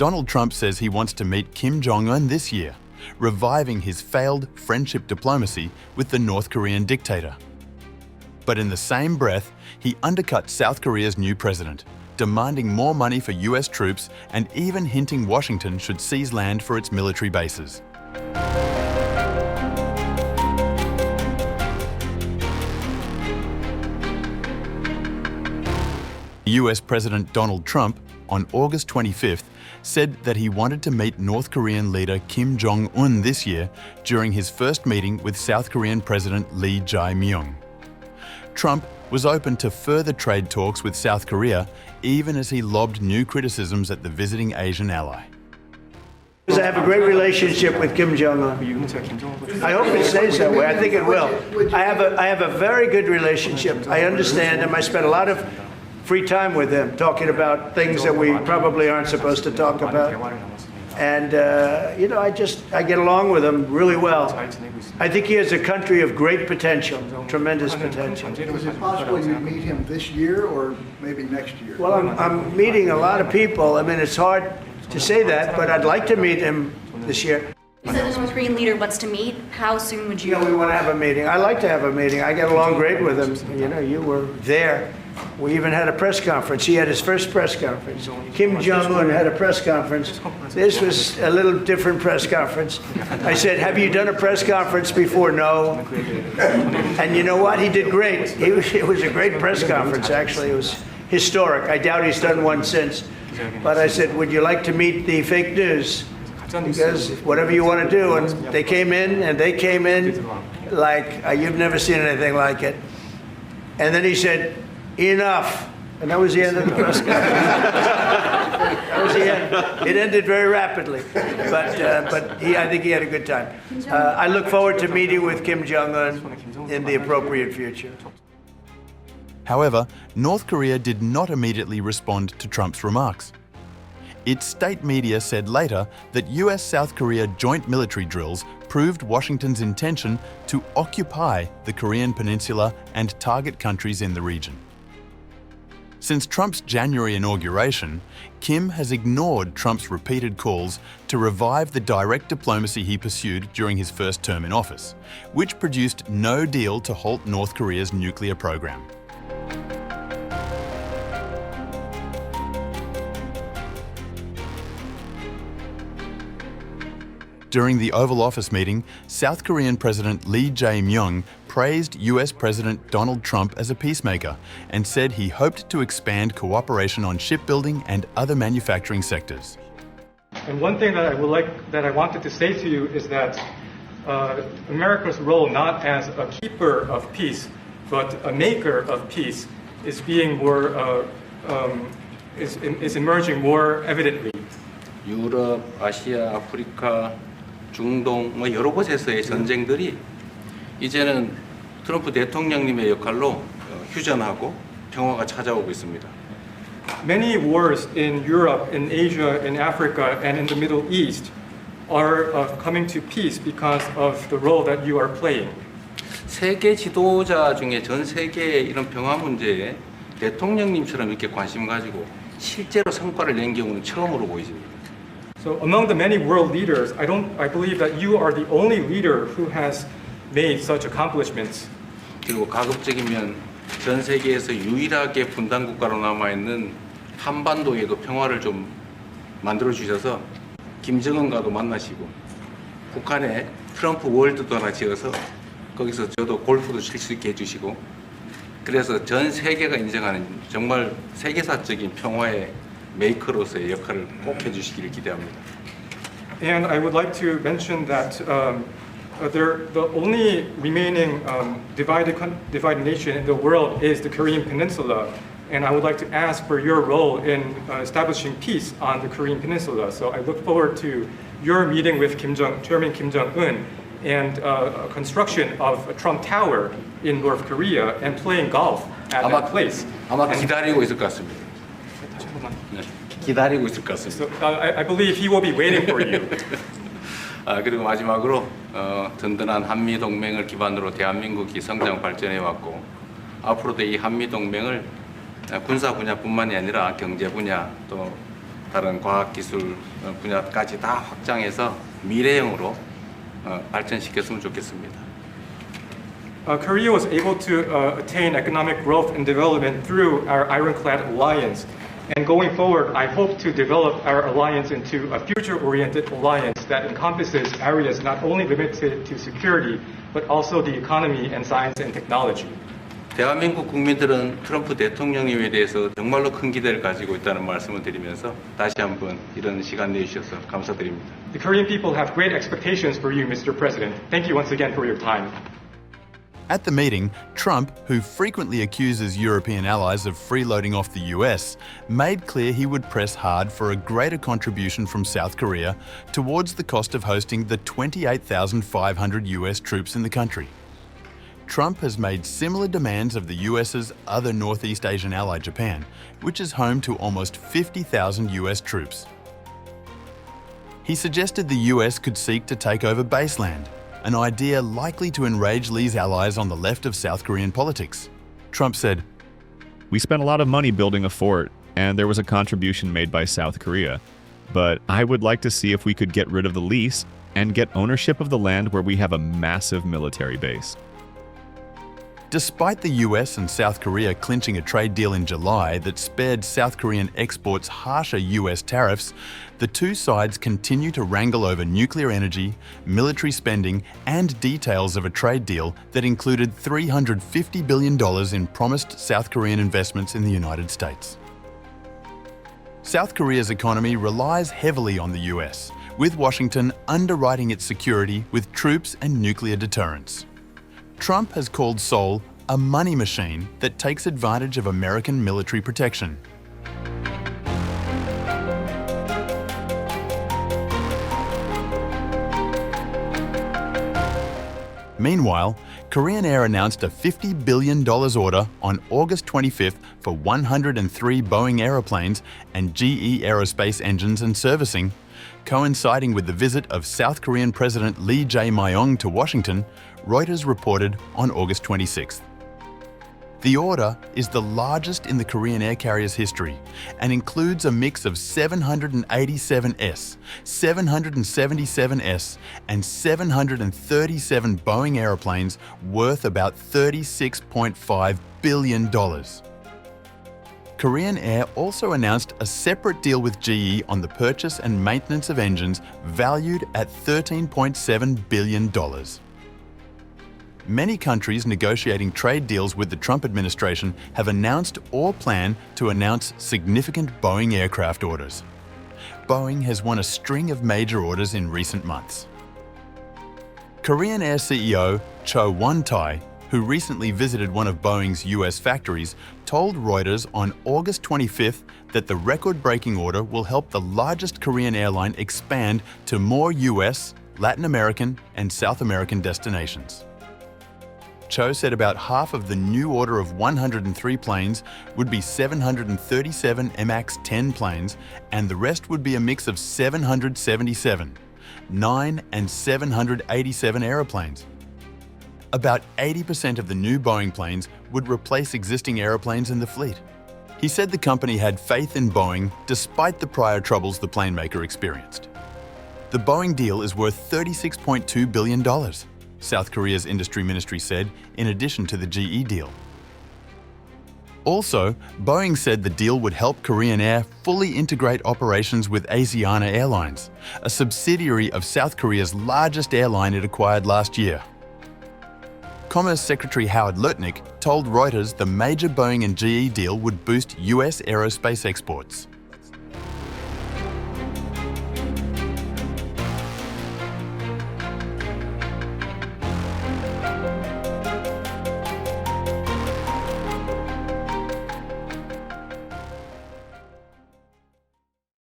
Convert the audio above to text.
Donald Trump says he wants to meet Kim Jong Un this year, reviving his failed friendship diplomacy with the North Korean dictator. But in the same breath, he undercut South Korea's new president, demanding more money for US troops and even hinting Washington should seize land for its military bases. US President Donald Trump, on August 25th, said that he wanted to meet North Korean leader Kim Jong Un this year during his first meeting with South Korean President Lee Jae-myung. Trump was open to further trade talks with South Korea, even as he lobbed new criticisms at the visiting Asian ally. I have a great relationship with Kim Jong Un. I hope it stays that way. I think it will. I have a very good relationship. I understand him. I spent a lot of free time with him, talking about things that we probably aren't supposed to talk about. And, you know, I get along with him really well. I think he has a country of great potential, tremendous potential. Is it possible you meet him this year or maybe next year? Well, I'm meeting a lot of people. I mean, it's hard to say that, but I'd like to meet him this year. You said the North Korean leader wants to meet. How soon would you? You know, we want to have a meeting. I like to have a meeting. I get along great with him. You know, you were there. We even had a press conference. He had his first press conference. Kim Jong Un had a press conference. This was a little different press conference. I said, have you done a press conference before? No. And you know what? He did great. It was a great press conference, actually. It was historic. I doubt he's done one since. But I said, would you like to meet the fake news? Because whatever you want to do. And they came in like, you've never seen anything like it. And then he said, enough. And that was the end of the press conference. That was the end. It ended very rapidly. But I think he had a good time. I look forward to meeting with Kim Jong Un in the appropriate future. However, North Korea did not immediately respond to Trump's remarks. Its state media said later that US-South Korea joint military drills proved Washington's intention to occupy the Korean peninsula and target countries in the region. Since Trump's January inauguration, Kim has ignored Trump's repeated calls to revive the direct diplomacy he pursued during his first term in office, which produced no deal to halt North Korea's nuclear program. During the Oval Office meeting, South Korean President Lee Jae-myung praised US President Donald Trump as a peacemaker and said he hoped to expand cooperation on shipbuilding and other manufacturing sectors. And one thing that I wanted to say to you is that America's role not as a keeper of peace, but a maker of peace is being more is emerging more evidently. 유럽, 아시아, 아프리카, 중동 뭐 여러 곳에서의 전쟁들이 이제는 트럼프 대통령님의 역할로 휴전하고 평화가 찾아오고 있습니다. Many wars in Europe, in Asia, in Africa, and in the Middle East are coming to peace because of the role that you are playing. 세계 지도자 중에 전 세계의 이런 평화 문제에 대통령님처럼 이렇게 관심 가지고 실제로 성과를 낸 경우는 처음으로 보이집니다. So among the many world leaders, I believe that you are the only leader who has made such accomplishments. 그리고 가급적이면 전 세계에서 유일하게 분단 국가로 남아 있는 한반도에도 평화를 좀 만들어 주셔서 김정은과도 만나시고 북한에 트럼프 월드도 하나 지어서 거기서 저도 골프도 칠 수 있게 해주시고 그래서 전 세계가 인정하는 정말 세계사적인 평화의 메이커로서의 역할을 꼭 해주시기를 기대합니다. And I would like to mention that the only remaining divided nation in the world is the Korean Peninsula, and I would like to ask for your role in establishing peace on the Korean Peninsula. So I look forward to your meeting with Chairman Kim Jong Un and construction of a Trump Tower in North Korea and playing golf at that place. 아마 기다리고 있을 것 같습니다. 기다리고 있을 것 같습니다. So, I believe he will be waiting for you. 그리고 마지막으로 든든한 한미 동맹을 기반으로 대한민국이 성장 발전해 왔고 앞으로도 이 한미 동맹을 군사 분야뿐만이 아니라 경제 분야 또 다른 과학기술 분야까지 다 확장해서 미래형으로 발전시켰으면 좋겠습니다. Korea was able to attain economic growth and development through our ironclad alliance. And going forward, I hope to develop our alliance into a future-oriented alliance that encompasses areas not only limited to security, but also the economy and science and technology. 대한민국 국민들은 트럼프 대통령님에 대해서 정말로 큰 기대를 가지고 있다는 말씀을 드리면서 다시 한번 이런 시간 내주셔서 감사드립니다. The Korean people have great expectations for you, Mr. President. Thank you once again for your time. At the meeting, Trump, who frequently accuses European allies of freeloading off the US, made clear he would press hard for a greater contribution from South Korea towards the cost of hosting the 28,500 US troops in the country. Trump has made similar demands of the US's other Northeast Asian ally, Japan, which is home to almost 50,000 US troops. He suggested the US could seek to take over baseland, an idea likely to enrage Lee's allies on the left of South Korean politics. Trump said, "We spent a lot of money building a fort, and there was a contribution made by South Korea. But I would like to see if we could get rid of the lease and get ownership of the land where we have a massive military base." Despite the US and South Korea clinching a trade deal in July that spared South Korean exports harsher US tariffs, the two sides continue to wrangle over nuclear energy, military spending, and details of a trade deal that included $350 billion in promised South Korean investments in the United States. South Korea's economy relies heavily on the US, with Washington underwriting its security with troops and nuclear deterrence. Trump has called Seoul a money machine that takes advantage of American military protection. Meanwhile, Korean Air announced a $50 billion order on August 25th for 103 Boeing aeroplanes and GE Aerospace engines and servicing, coinciding with the visit of South Korean President Lee Jae-myung to Washington, Reuters reported on August 26th. The order is the largest in the Korean air carrier's history and includes a mix of 787S, 777S, and 737 Boeing aeroplanes worth about $36.5 billion. Korean Air also announced a separate deal with GE on the purchase and maintenance of engines valued at $13.7 billion. Many countries negotiating trade deals with the Trump administration have announced or plan to announce significant Boeing aircraft orders. Boeing has won a string of major orders in recent months. Korean Air CEO Cho Won-tae, who recently visited one of Boeing's US factories, told Reuters on August 25th that the record-breaking order will help the largest Korean airline expand to more US, Latin American, and South American destinations. Cho said about half of the new order of 103 planes would be 737 MAX-10 planes, and the rest would be a mix of 777, 9 and 787 aeroplanes. About 80% of the new Boeing planes would replace existing aeroplanes in the fleet. He said the company had faith in Boeing despite the prior troubles the plane maker experienced. The Boeing deal is worth $36.2 billion. South Korea's industry ministry said, in addition to the GE deal. Also, Boeing said the deal would help Korean Air fully integrate operations with Asiana Airlines, a subsidiary of South Korea's largest airline it acquired last year. Commerce Secretary Howard Lutnick told Reuters the major Boeing and GE deal would boost US aerospace exports.